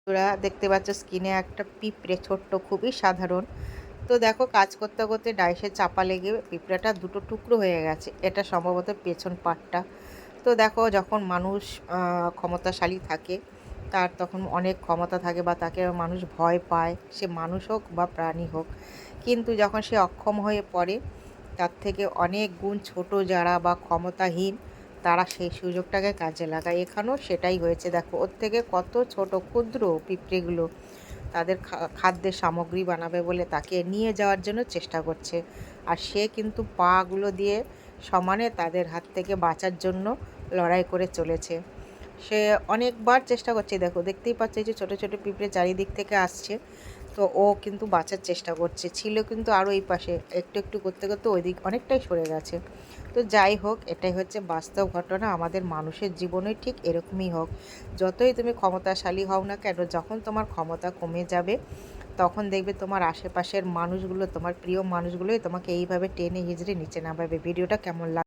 তোরা দেখতে পাচ্ছ স্কিনে একটা পিঁপড়ে ছোট্ট, খুবই সাধারণ। তো দেখো কাজ করতে করতে ডাইসে চাপা লেগে পিঁপড়াটা দুটো টুকরো হয়ে গেছে। এটা সম্ভবত পেছন পাটটা। তো দেখো যখন মানুষ ক্ষমতাশালী থাকে, তার তখন অনেক ক্ষমতা থাকে বা তাকে মানুষ ভয় পায়, সে মানুষ হোক বা প্রাণী হোক। কিন্তু যখন সে অক্ষম হয়ে পড়ে, তার থেকে অনেক গুণ ছোট যারা বা ক্ষমতাহীন, তারা সেই সুযোগটাকে কাজে লাগায়। এখানেও সেটাই হয়েছে। দেখো ওর থেকে কত ছোট ক্ষুদ্র পিঁপড়েগুলো তাদের খাদ্যের সামগ্রী বানাবে বলে তাকে নিয়ে যাওয়ার জন্য চেষ্টা করছে। আর সে কিন্তু পাগুলো দিয়ে সমানে তাদের হাত থেকে বাঁচার জন্য লড়াই করে চলেছে। সে অনেকবার চেষ্টা করছে। দেখো দেখতেই পাচ্ছে যে ছোট ছোট পিঁপড়ে চারিদিক থেকে আসছে। তো ও কিন্তু বাঁচার চেষ্টা করছে। ছিল কিন্তু আরও এই পাশে, একটু একটু করতে করতে ওই দিক অনেকটাই সরে গেছে। তো যাই হোক, এটাই হচ্ছে বাস্তব ঘটনা। আমাদের মানুষের জীবনে ঠিক এরকমই হোক। যতই তুমি ক্ষমতাশালী হও না কেন, যখন তোমার ক্ষমতা কমে যাবে, তখন দেখবে তোমার আশেপাশের মানুষগুলো, তোমার প্রিয় মানুষগুলোই তোমাকে এইভাবে টেনে হিঁচড়ে নিচে নামাবে। ভিডিওটা কেমন